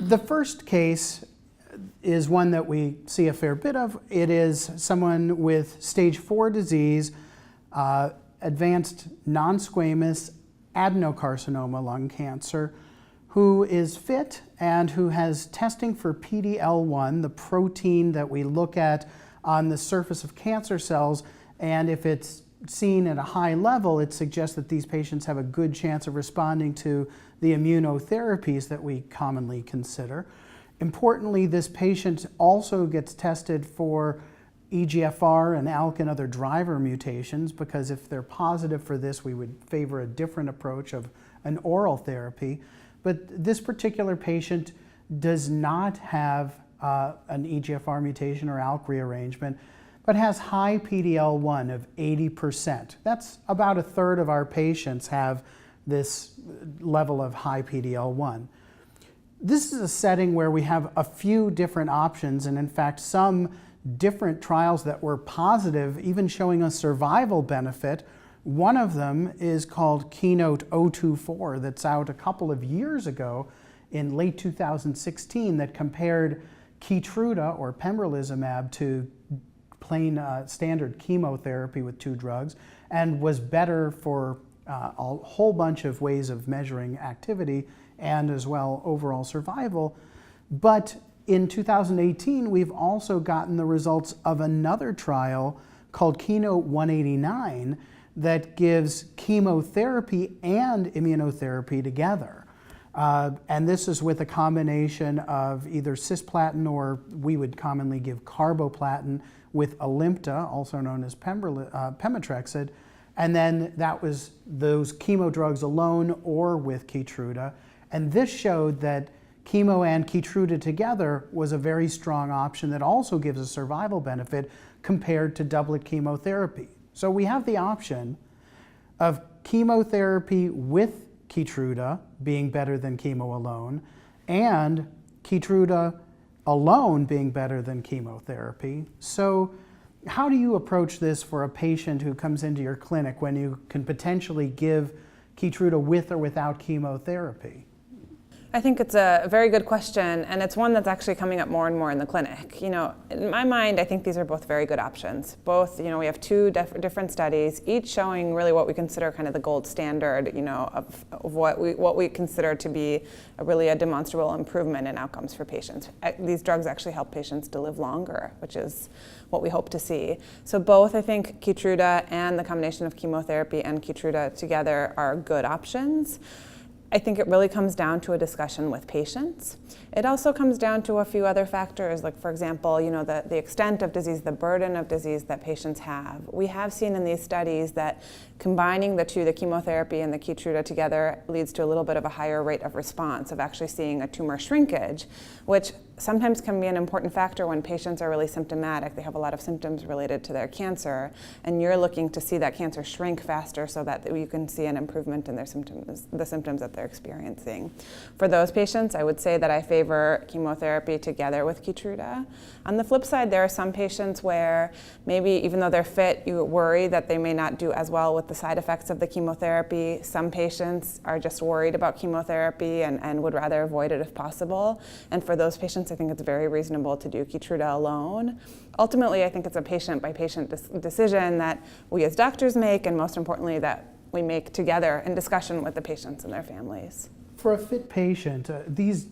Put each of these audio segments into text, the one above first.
The first case is one that we see a fair bit of. It is someone with stage 4 disease, advanced non-squamous adenocarcinoma lung cancer, who is fit and who has testing for PD-L1, the protein that we look at on the surface of cancer cells, and if it's seen at a high level, it suggests that these patients have a good chance of responding to the immunotherapies that we commonly consider. Importantly, this patient also gets tested for EGFR and ALK and other driver mutations, because if they're positive for this, we would favor a different approach of an oral therapy. But this particular patient does not have an EGFR mutation or ALK rearrangement, but has high PD-L1 of 80%. That's about a third of our patients have this level of high PD-L1. This is a setting where we have a few different options, and in fact some different trials that were positive, even showing a survival benefit. One of them is called KEYNOTE-024 that's out a couple of years ago in late 2016 that compared Keytruda or pembrolizumab to plain standard chemotherapy with 2 drugs, and was better for a whole bunch of ways of measuring activity and as well overall survival. But in 2018, we've also gotten the results of another trial called KEYNOTE-189 that gives chemotherapy and immunotherapy together. And this is with a combination of either cisplatin, or we would commonly give carboplatin with Alimta, also known as pemetrexed, and then that was those chemo drugs alone or with Keytruda. And this showed that chemo and Keytruda together was a very strong option that also gives a survival benefit compared to doublet chemotherapy. So we have the option of chemotherapy with Keytruda being better than chemo alone, and Keytruda alone being better than chemotherapy. So how do you approach this for a patient who comes into your clinic when you can potentially give Keytruda with or without chemotherapy? I think it's a very good question, and it's one that's actually coming up more and more in the clinic. You know, in my mind, I think these are both very good options. Both, you know, we have 2 different studies, each showing really what we consider kind of the gold standard, you know, of what we consider to be a demonstrable improvement in outcomes for patients. These drugs actually help patients to live longer, which is what we hope to see. So both, I think, Keytruda and the combination of chemotherapy and Keytruda together are good options. I think it really comes down to a discussion with patients. It also comes down to a few other factors, like, for example, you know, the extent of disease, the burden of disease that patients have. We have seen in these studies that combining the 2, the chemotherapy and the Keytruda together, leads to a little bit of a higher rate of response, of actually seeing a tumor shrinkage, which sometimes can be an important factor when patients are really symptomatic. They have a lot of symptoms related to their cancer, and you're looking to see that cancer shrink faster so that you can see an improvement in their symptoms, the symptoms that they're experiencing. For those patients, I would say that I favor chemotherapy together with Keytruda. On the flip side, there are some patients where maybe even though they're fit, you worry that they may not do as well with the side effects of the chemotherapy. Some patients are just worried about chemotherapy and would rather avoid it if possible. And for those patients, I think it's very reasonable to do Keytruda alone. Ultimately, I think it's a patient-by-patient decision that we as doctors make, and most importantly, that we make together in discussion with the patients and their families. For a fit patient, these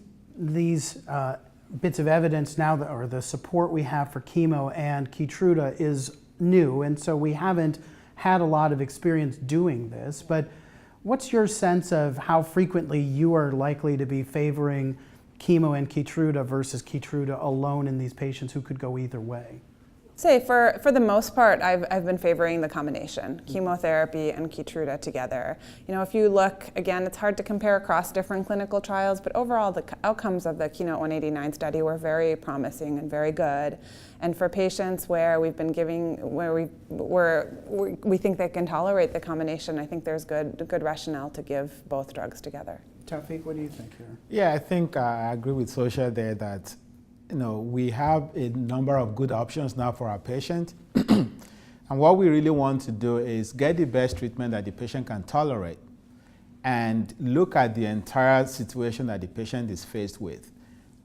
bits of evidence now, or the support we have for chemo and Keytruda is new, and so we haven't had a lot of experience doing this. But what's your sense of how frequently you are likely to be favoring chemo and Keytruda versus Keytruda alone in these patients who could go either way? Say for the most part, I've been favoring the combination, chemotherapy and Keytruda together. You know, if you look, again, it's hard to compare across different clinical trials, but overall the outcomes of the KEYNOTE-189 study were very promising and very good. And for patients where we've been giving, where we think they can tolerate the combination, I think there's good rationale to give both drugs together. Taofeek, what do you think here? Yeah, I think I agree with Sosha there that, you know, we have a number of good options now for our patient. And what we really want to do is get the best treatment that the patient can tolerate, and look at the entire situation that the patient is faced with.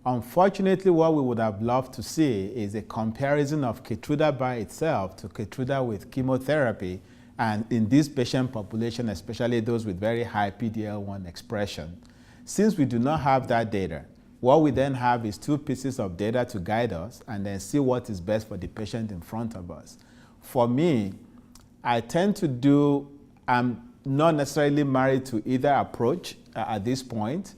Unfortunately, what we would have loved to see is a comparison of Keytruda by itself to Keytruda with chemotherapy, and in this patient population, especially those with very high PD-L1 expression. Since we do not have that data, what we then have is two pieces of data to guide us and then see what is best for the patient in front of us. For me, I tend to do, I'm not necessarily married to either approach at this point.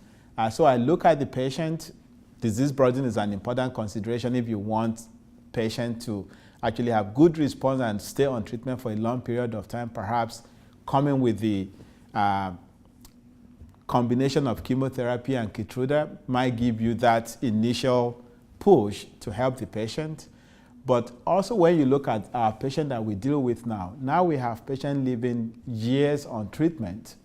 So I look at the patient. Disease burden is an important consideration if you want patient to actually have good response and stay on treatment for a long period of time. Perhaps coming with the combination of chemotherapy and Keytruda might give you that initial push to help the patient. But also when you look at our patient that we deal with now we have patients living years on treatment,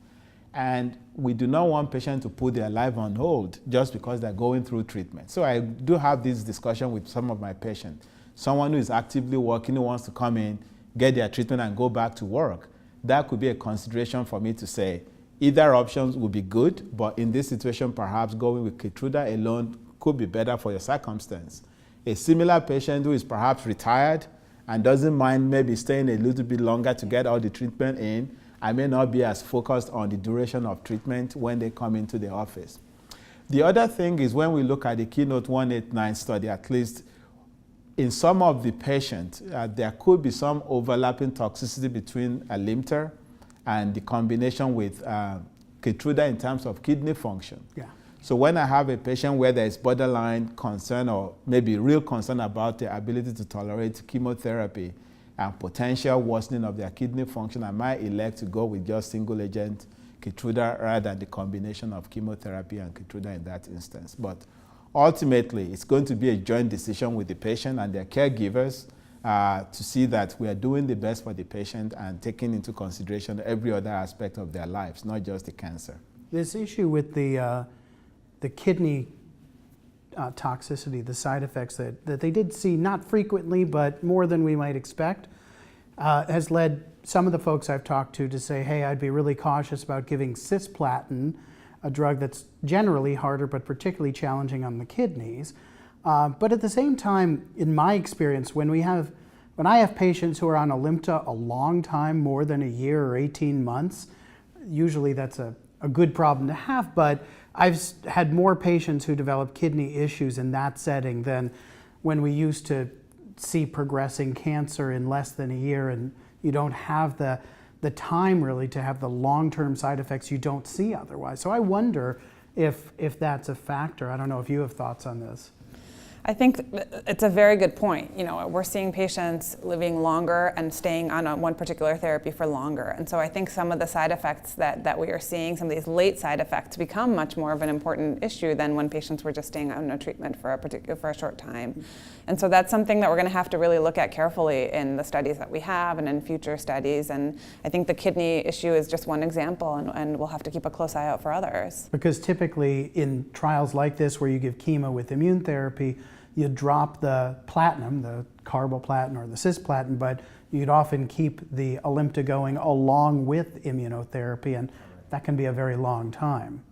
and we do not want patients to put their life on hold just because they're going through treatment. So I do have this discussion with some of my patients. Someone who is actively working, who wants to come in, get their treatment and go back to work. That could be a consideration for me to say, either options would be good, but in this situation, perhaps going with Keytruda alone could be better for your circumstance. A similar patient who is perhaps retired and doesn't mind maybe staying a little bit longer to get all the treatment in, I may not be as focused on the duration of treatment when they come into the office. The other thing is when we look at the Keynote 189 study, at least in some of the patients, there could be some overlapping toxicity between Alimta and the combination with Keytruda in terms of kidney function. Yeah. So when I have a patient where there is borderline concern or maybe real concern about their ability to tolerate chemotherapy and potential worsening of their kidney function, I might elect to go with just single agent Keytruda rather than the combination of chemotherapy and Keytruda in that instance. But ultimately, it's going to be a joint decision with the patient and their caregivers to see that we are doing the best for the patient and taking into consideration every other aspect of their lives, not just the cancer. This issue with the kidney toxicity, the side effects that they did see not frequently, but more than we might expect, has led some of the folks I've talked to say, hey, I'd be really cautious about giving cisplatin, a drug that's generally harder but particularly challenging on the kidneys. But at the same time, in my experience, when I have patients who are on Alimta a long time, more than a year or 18 months, usually that's a good problem to have, but I've had more patients who develop kidney issues in that setting than when we used to see progressing cancer in less than a year, and you don't have the time really to have the long-term side effects you don't see otherwise. So I wonder if that's a factor. I don't know if you have thoughts on this. I think it's a very good point. You know, we're seeing patients living longer and staying on one particular therapy for longer. And so I think some of the side effects that we are seeing, some of these late side effects, become much more of an important issue than when patients were just staying on a treatment for a short time. And so that's something that we're going to have to really look at carefully in the studies that we have and in future studies. And I think the kidney issue is just one example, and we'll have to keep a close eye out for others. Because typically in trials like this where you give chemo with immune therapy, you drop the platinum, the carboplatin or the cisplatin, but you'd often keep the Alimta going along with immunotherapy, and that can be a very long time.